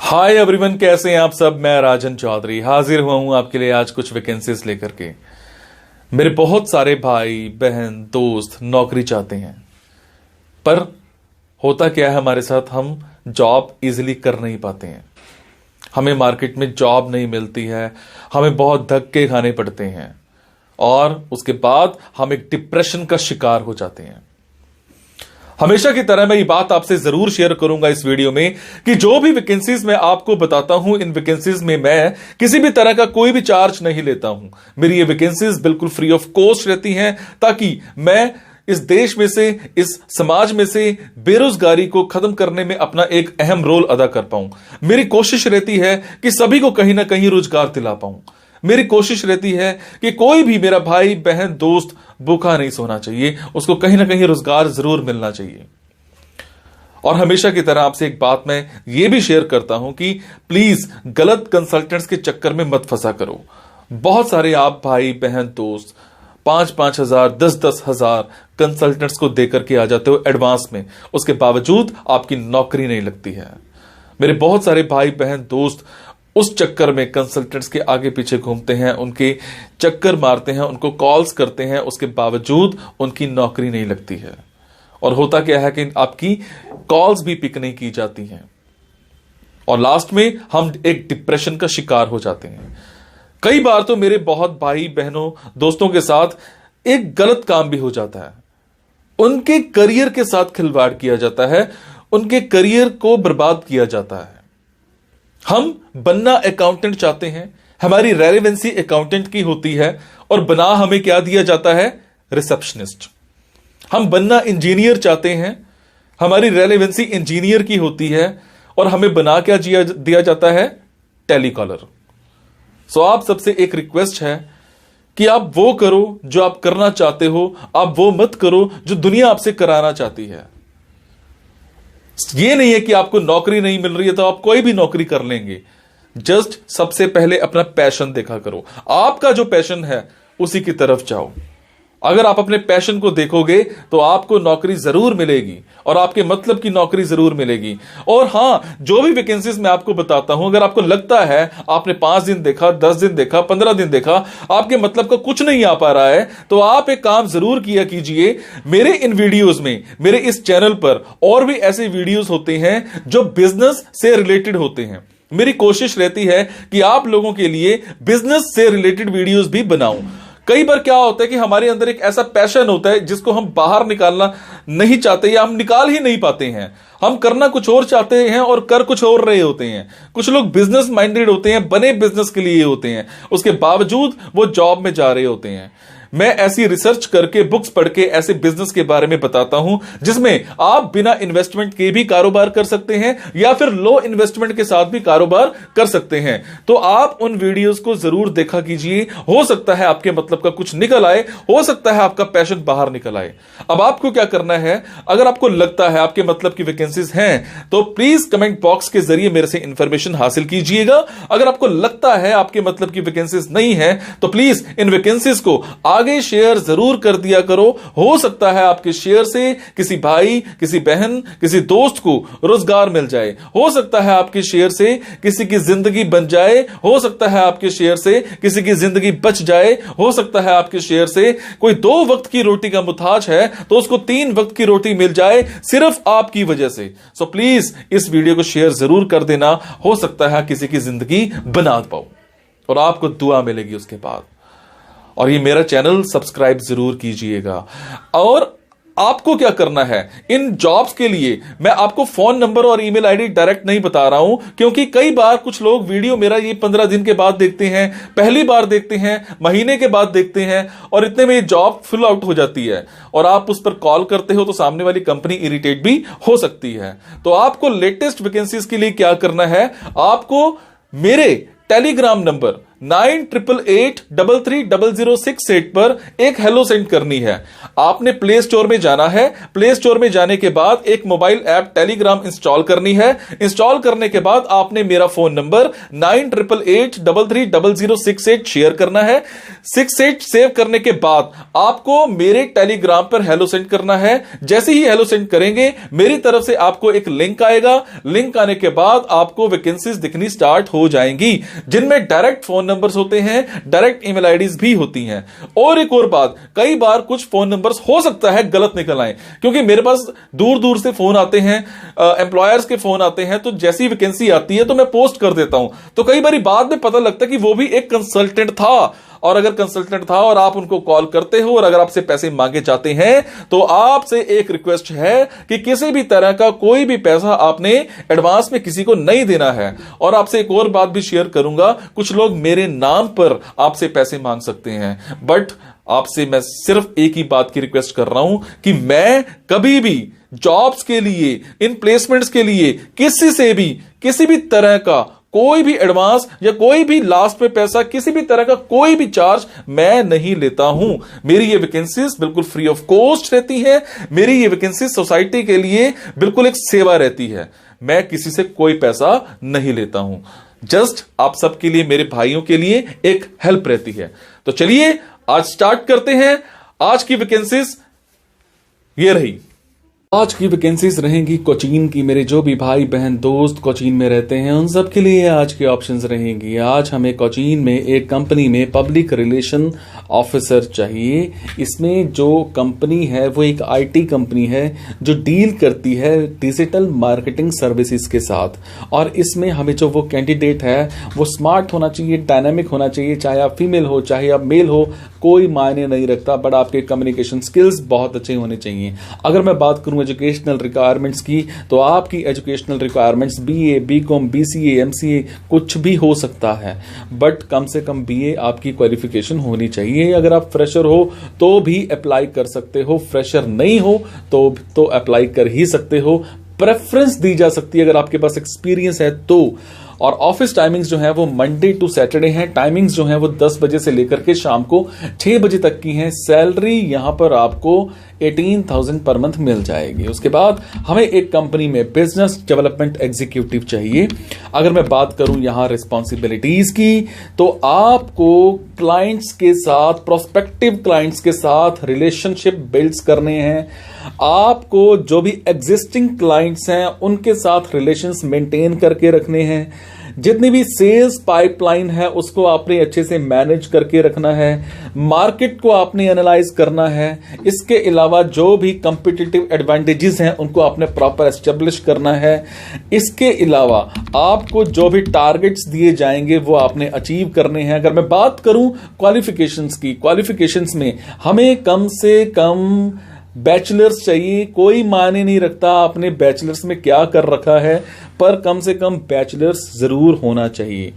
Hi everyone, कैसे हैं आप सब। मैं राजन चौधरी हाजिर हुआ हूं आपके लिए आज कुछ वैकेंसीज लेकर के। मेरे बहुत सारे भाई बहन दोस्त नौकरी चाहते हैं, पर होता क्या है हमारे साथ, हम जॉब इजीली कर नहीं पाते हैं। हमें मार्केट में जॉब नहीं मिलती है, हमें बहुत धक्के खाने पड़ते हैं और उसके बाद हम एक डिप्रेशन का शिकार हो जाते हैं। हमेशा की तरह मैं ये बात आपसे जरूर शेयर करूंगा इस वीडियो में कि जो भी वैकेंसीज मैं आपको बताता हूं, इन वैकेंसीज में मैं किसी भी तरह का कोई भी चार्ज नहीं लेता हूं। मेरी ये वैकेंसीज बिल्कुल फ्री ऑफ कॉस्ट रहती हैं, ताकि मैं इस देश में से, इस समाज में से बेरोजगारी को खत्म करने में अपना एक अहम रोल अदा कर पाऊं। मेरी कोशिश रहती है कि सभी को कहीं ना कहीं रोजगार दिला पाऊं। मेरी कोशिश रहती है कि कोई भी मेरा भाई बहन दोस्त भूखा नहीं सोना चाहिए, उसको कहीं ना कहीं रोजगार जरूर मिलना चाहिए। और हमेशा की तरह आपसे एक बात मैं ये भी शेयर करता हूं कि प्लीज गलत कंसल्टेंट्स के चक्कर में मत फंसा करो। बहुत सारे आप भाई बहन दोस्त 5-5 हजार 10-10 हजार कंसल्टेंट्स को देकर के आ जाते हो एडवांस में, उसके बावजूद आपकी नौकरी नहीं लगती है। मेरे बहुत सारे भाई बहन दोस्त उस चक्कर में कंसल्टेंट्स के आगे पीछे घूमते हैं, उनके चक्कर मारते हैं, उनको कॉल्स करते हैं, उसके बावजूद उनकी नौकरी नहीं लगती है। और होता क्या है कि आपकी कॉल्स भी पिक नहीं की जाती हैं और लास्ट में हम एक डिप्रेशन का शिकार हो जाते हैं। कई बार तो मेरे बहुत भाई बहनों दोस्तों के साथ एक गलत काम भी हो जाता है, उनके करियर के साथ खिलवाड़ किया जाता है, उनके करियर को बर्बाद किया जाता है। हम बनना अकाउंटेंट चाहते हैं, हमारी रेलेवेंसी अकाउंटेंट की होती है और बना हमें क्या दिया जाता है, रिसेप्शनिस्ट। हम बनना इंजीनियर चाहते हैं, हमारी रेलेवेंसी इंजीनियर की होती है और हमें बना क्या दिया जाता है, टेलीकॉलर। सो आप सबसे एक रिक्वेस्ट है कि आप वो करो जो आप करना चाहते हो, आप वो मत करो जो दुनिया आपसे कराना चाहती है। ये नहीं है कि आपको नौकरी नहीं मिल रही है तो आप कोई भी नौकरी कर लेंगे। जस्ट सबसे पहले अपना पैशन देखा करो, आपका जो पैशन है उसी की तरफ जाओ। अगर आप अपने पैशन को देखोगे तो आपको नौकरी जरूर मिलेगी और आपके मतलब की नौकरी जरूर मिलेगी। और हां, जो भी वैकेंसीज मैं आपको बताता हूं, अगर आपको लगता है आपने 5 दिन देखा, 10 दिन देखा, 15 दिन देखा, आपके मतलब का कुछ नहीं आ पा रहा है, तो आप एक काम जरूर किया कीजिए। मेरे इन वीडियोज में, मेरे इस चैनल पर और भी ऐसे वीडियोज होते हैं जो बिजनेस से रिलेटेड होते हैं। मेरी कोशिश रहती है कि आप लोगों के लिए बिजनेस से रिलेटेड वीडियोज भी बनाऊं। कई बार क्या होता है कि हमारे अंदर एक ऐसा पैशन होता है जिसको हम बाहर निकालना नहीं चाहते या हम निकाल ही नहीं पाते हैं। हम करना कुछ और चाहते हैं और कर कुछ और रहे होते हैं। कुछ लोग बिजनेस माइंडेड होते हैं, बने बिजनेस के लिए होते हैं, उसके बावजूद वो जॉब में जा रहे होते हैं। मैं ऐसी रिसर्च करके, बुक्स पढ़ के ऐसे बिजनेस के बारे में बताता हूं जिसमें आप बिना इन्वेस्टमेंट के भी कारोबार कर सकते हैं या फिर लो इन्वेस्टमेंट के साथ भी कारोबार कर सकते हैं। तो आप उन वीडियोस को जरूर देखा कीजिए, हो सकता है आपके मतलब का कुछ निकल आए, हो सकता है आपका पैशन बाहर निकल आए। अब आपको क्या करना है, अगर आपको लगता है आपके मतलब की वैकेंसीज हैं तो प्लीज कमेंट बॉक्स के जरिए मेरे से इंफॉर्मेशन हासिल कीजिएगा। अगर आपको लगता है आपके मतलब की वैकेंसीज नहीं है तो प्लीज इन वैकेंसीज को आगे शेयर जरूर कर दिया करो। हो सकता है आपके शेयर से किसी भाई, किसी बहन, किसी दोस्त को रोजगार मिल जाए। हो सकता है आपके शेयर से किसी की जिंदगी बन जाए। हो सकता है आपके शेयर से किसी की जिंदगी बच जाए। हो सकता है आपके शेयर से कोई 2 वक्त की रोटी का मुताज है तो उसको 3 वक्त की रोटी मिल जाए, सिर्फ आपकी वजह से। सो प्लीज इस वीडियो को शेयर जरूर कर देना। हो सकता है किसी की जिंदगी बना पाओ और आपको दुआ मिलेगी उसके बाद। और ये मेरा चैनल सब्सक्राइब जरूर कीजिएगा। और आपको क्या करना है, इन जॉब्स के लिए मैं आपको फोन नंबर और ईमेल आईडी डायरेक्ट नहीं बता रहा हूं, क्योंकि कई बार कुछ लोग वीडियो मेरा ये 15 दिन के बाद देखते हैं, पहली बार देखते हैं, महीने के बाद देखते हैं और इतने में ये जॉब फिल आउट हो जाती है और आप उस पर कॉल करते हो तो सामने वाली कंपनी इरिटेट भी हो सकती है। तो आपको लेटेस्ट वैकेंसीज के लिए क्या करना है, आपको मेरे टेलीग्राम नंबर 9888330068 पर एक हेलो सेंड करनी है। आपने प्ले स्टोर में जाना है, प्ले स्टोर में जाने के बाद एक मोबाइल ऐप टेलीग्राम इंस्टॉल करनी है। इंस्टॉल करने के बाद आपने मेरा फोन नंबर 9888330068 शेयर करना है। 68 सेव करने के बाद आपको मेरे टेलीग्राम पर हेलो सेंड करना है। जैसे ही हेलो सेंड करेंगे मेरी तरफ से आपको एक लिंक आएगा। लिंक आने के बाद आपको वैकेंसीज दिखनी स्टार्ट हो जाएंगी, जिनमें डायरेक्ट फोन नंबर्स होते हैं, डायरेक्ट ईमेल आईडीज भी होती हैं। और एक और बात, कई बार कुछ फोन नंबर्स हो सकता है गलत निकल आए, क्योंकि मेरे पास दूर दूर से फोन आते हैं, एम्प्लॉयर्स के फोन आते हैं, तो जैसी वैकेंसी आती है तो मैं पोस्ट कर देता हूं। तो कई बार बाद में पता लगता है कि वो भी एक कंसल्टेंट था, और अगर कंसल्टेंट था और आप उनको कॉल करते हो और अगर आपसे पैसे मांगे जाते हैं, तो आपसे एक रिक्वेस्ट है कि किसी भी तरह का कोई भी पैसा आपने एडवांस में किसी को नहीं देना है। और आपसे एक और बात भी शेयर करूंगा, कुछ लोग मेरे नाम पर आपसे पैसे मांग सकते हैं, बट आपसे मैं सिर्फ एक ही बात की रिक्वेस्ट कर रहा हूं कि मैं कभी भी जॉब्स के लिए, इन प्लेसमेंट्स के लिए किसी से भी किसी भी तरह का कोई भी एडवांस या कोई भी लास्ट में पैसा, किसी भी तरह का कोई भी चार्ज मैं नहीं लेता हूं। मेरी ये वैकेंसीज बिल्कुल फ्री ऑफ कॉस्ट रहती है। मेरी ये वैकेंसीज सोसाइटी के लिए बिल्कुल एक सेवा रहती है। मैं किसी से कोई पैसा नहीं लेता हूं, जस्ट आप सबके लिए, मेरे भाइयों के लिए एक हेल्प रहती है। तो चलिए आज स्टार्ट करते हैं। आज की वैकेंसीज ये रही। आज की वैकेंसीज रहेंगी कोचीन की। मेरे जो भी भाई बहन दोस्त कोचीन में रहते हैं उन सब के लिए आज की ऑप्शंस रहेंगी। आज हमें कोचीन में एक कंपनी में पब्लिक रिलेशन ऑफिसर चाहिए। इसमें जो कंपनी है वो एक आईटी कंपनी है जो डील करती है डिजिटल मार्केटिंग सर्विसेज के साथ। और इसमें हमें जो वो कैंडिडेट है वो स्मार्ट होना चाहिए, डायनामिक होना चाहिए। चाहे आप फीमेल हो चाहे आप मेल हो, कोई मायने नहीं रखता, बट आपके कम्युनिकेशन स्किल्स बहुत अच्छे होने चाहिए। अगर मैं बात करूं एजुकेशनल रिक्वायरमेंट्स की, तो आपकी educational requirements BA, BCom, BCA, MCA कुछ भी हो सकता है, बट कम से कम बीए आपकी क्वालिफिकेशन होनी चाहिए। अगर आप फ्रेशर हो तो भी अप्लाई कर सकते हो, फ्रेशर नहीं हो तो अप्लाई कर ही सकते हो। प्रेफरेंस दी जा सकती है अगर आपके पास एक्सपीरियंस है तो। और ऑफिस टाइमिंग्स जो है वो मंडे टू सैटरडे हैं। टाइमिंग्स जो है वो 10 बजे से लेकर के शाम को 6 बजे तक की हैं। सैलरी यहां पर आपको 18,000 पर मंथ मिल जाएगी। उसके बाद हमें एक कंपनी में बिजनेस डेवलपमेंट एग्जीक्यूटिव चाहिए। अगर मैं बात करूं यहां रिस्पॉन्सिबिलिटीज की, तो आपको क्लाइंट्स के साथ, प्रोस्पेक्टिव क्लाइंट्स के साथ रिलेशनशिप बिल्ड्स करने हैं। आपको जो भी एग्जिस्टिंग क्लाइंट्स हैं उनके साथ रिलेशंस मेंटेन करके रखने हैं। जितनी भी सेल्स पाइपलाइन है उसको आपने अच्छे से मैनेज करके रखना है। मार्केट को आपने एनालाइज करना है। इसके अलावा जो भी कंपिटिटिव एडवांटेजेस हैं उनको आपने प्रॉपर एस्टेब्लिश करना है। इसके अलावा आपको जो भी टारगेट्स दिए जाएंगे वो आपने अचीव करने हैं। अगर मैं बात करूं क्वालिफिकेशंस की, क्वालिफिकेशंस में हमें कम से कम बैचलर्स चाहिए। कोई मायने नहीं रखता आपने बैचलर्स में क्या कर रखा है, पर कम से कम बैचलर्स जरूर होना चाहिए।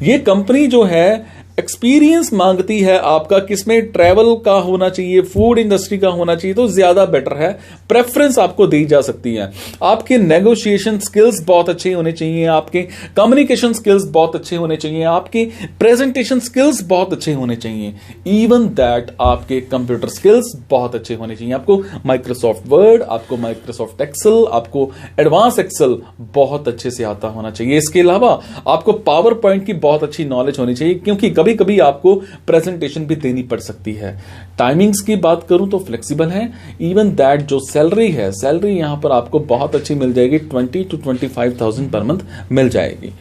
ये कंपनी जो है एक्सपीरियंस मांगती है आपका, किसमें ट्रैवल का होना चाहिए, फूड इंडस्ट्री का होना चाहिए तो ज्यादा बेटर है। प्रेफरेंस आपको दी जा सकती है। आपके नेगोशिएशन स्किल्स बहुत अच्छे होने चाहिए, आपके कम्युनिकेशन स्किल्स बहुत अच्छे होने चाहिए, आपके प्रेजेंटेशन स्किल्स बहुत अच्छे होने चाहिए। इवन दैट आपके कंप्यूटर स्किल्स बहुत अच्छे होने चाहिए। आपको माइक्रोसॉफ्ट वर्ड, आपको माइक्रोसॉफ्ट एक्सेल, आपको एडवांस एक्सेल बहुत अच्छे से आता होना चाहिए। इसके अलावा आपको पावर पॉइंट की बहुत अच्छी नॉलेज होनी चाहिए, क्योंकि कभी कभी आपको प्रेजेंटेशन भी देनी पड़ सकती है। टाइमिंग्स की बात करूं तो फ्लेक्सिबल है। इवन दैट जो सैलरी है, सैलरी यहां पर आपको बहुत अच्छी मिल जाएगी, 20 to 25,000 पर मंथ मिल जाएगी।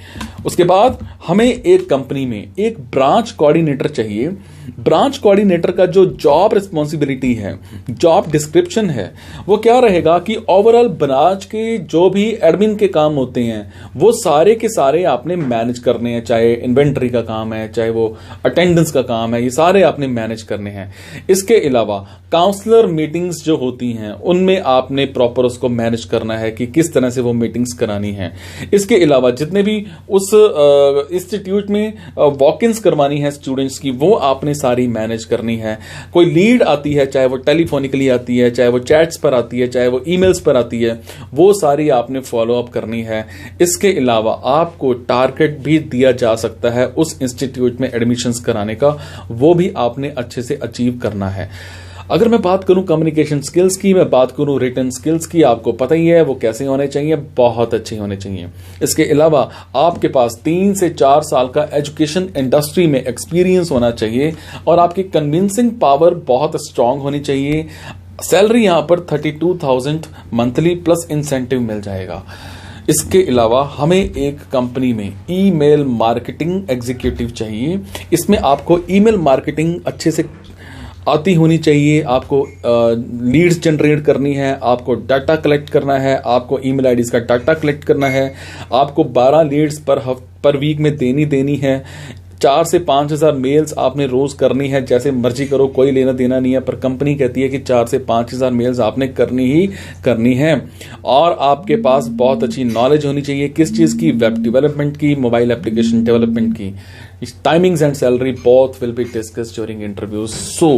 उसके बाद हमें एक कंपनी में एक ब्रांच कोऑर्डिनेटर चाहिए। ब्रांच कोऑर्डिनेटर का जो जॉब रिस्पॉन्सिबिलिटी है, जॉब डिस्क्रिप्शन है, वो क्या रहेगा कि ओवरऑल ब्रांच के जो भी एडमिन के काम होते हैं वो सारे के सारे आपने मैनेज करने हैं। चाहे इन्वेंट्री का काम है, चाहे वो अटेंडेंस का काम है, ये सारे आपने मैनेज करने हैं। इसके अलावा काउंसलर मीटिंग्स जो होती हैं उनमें आपने प्रॉपर उसको मैनेज करना है कि किस तरह से वो मीटिंग्स करानी है। इसके अलावा जितने भी उस इंस्टीट्यूट में वॉक-इन्स करवानी है स्टूडेंट्स की, वो आपने सारी मैनेज करनी है। कोई लीड आती है, चाहे वो टेलीफोनिकली आती है, चाहे वो चैट्स पर आती है, चाहे वो ईमेल्स पर आती है, वो सारी आपने फॉलो अप करनी है। इसके अलावा आपको टारगेट भी दिया जा सकता है उस इंस्टीट्यूट में एडमिशंस कराने का, वो भी आपने अच्छे से अचीव करना है। अगर मैं बात करूं कम्युनिकेशन स्किल्स की, मैं बात करूं रिटन स्किल्स की, आपको पता ही है वो कैसे होने चाहिए, बहुत अच्छे होने चाहिए। इसके अलावा आपके पास 3 से 4 साल का एजुकेशन इंडस्ट्री में एक्सपीरियंस होना चाहिए और आपकी कन्विंसिंग पावर बहुत स्ट्रांग होनी चाहिए। सैलरी यहां पर 32,000 मंथली प्लस इंसेंटिव मिल जाएगा। इसके अलावा हमें एक कंपनी में ईमेल मार्केटिंग एग्जीक्यूटिव चाहिए। इसमें आपको ईमेल मार्केटिंग अच्छे से आती होनी चाहिए, आपको लीड्स जनरेट करनी है, आपको डाटा कलेक्ट करना है, आपको ईमेल आईडीज का डाटा कलेक्ट करना है, आपको 12 लीड्स पर वीक में देनी है। 4 से 5,000 मेल्स आपने रोज करनी है, जैसे मर्जी करो, कोई लेना देना नहीं है, पर कंपनी कहती है कि 4 से 5,000 मेल्स आपने करनी ही करनी है। और आपके पास बहुत अच्छी नॉलेज होनी चाहिए, किस चीज की, वेब डेवलपमेंट की, मोबाइल एप्लीकेशन डेवलपमेंट की। Timings and salary both will be discussed during interview. So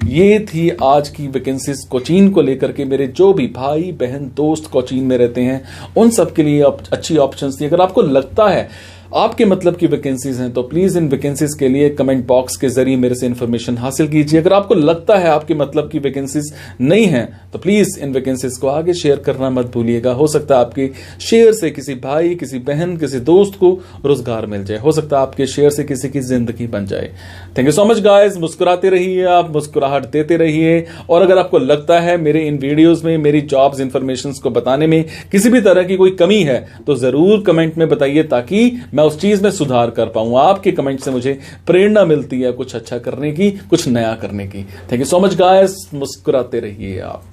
ये थी आज की वैकेंसीज कोचीन को लेकर के। मेरे जो भी भाई बहन दोस्त कोचीन में रहते हैं उन सब के लिए अच्छी ऑप्शंस थी। अगर आपको लगता है आपके मतलब की वैकेंसीज हैं तो प्लीज इन वैकेंसीज के लिए कमेंट बॉक्स के जरिए मेरे से इंफॉर्मेशन हासिल कीजिए। अगर आपको लगता है आपके मतलब की वैकेंसीज नहीं है तो प्लीज इन वैकेंसीज को आगे शेयर करना मत भूलिएगा। हो सकता है आपके शेयर से किसी भाई, किसी बहन, किसी दोस्त को रोजगार मिल जाए, हो सकता है आपके शेयर से किसी की जिंदगी बन जाए। Thank you so much guys. मुस्कुराते रहिए, आप मुस्कुराहट देते रहिए। और अगर आपको लगता है मेरे इन वीडियोज में मेरी जॉब्स इंफॉर्मेशन को बताने में किसी भी तरह की कोई कमी है तो जरूर कमेंट में बताइए, ताकि मैं उस चीज में सुधार कर पाऊं। आपके कमेंट से मुझे प्रेरणा मिलती है कुछ अच्छा करने की, कुछ नया करने की। Thank you so much guys. मुस्कुराते रहिए आप।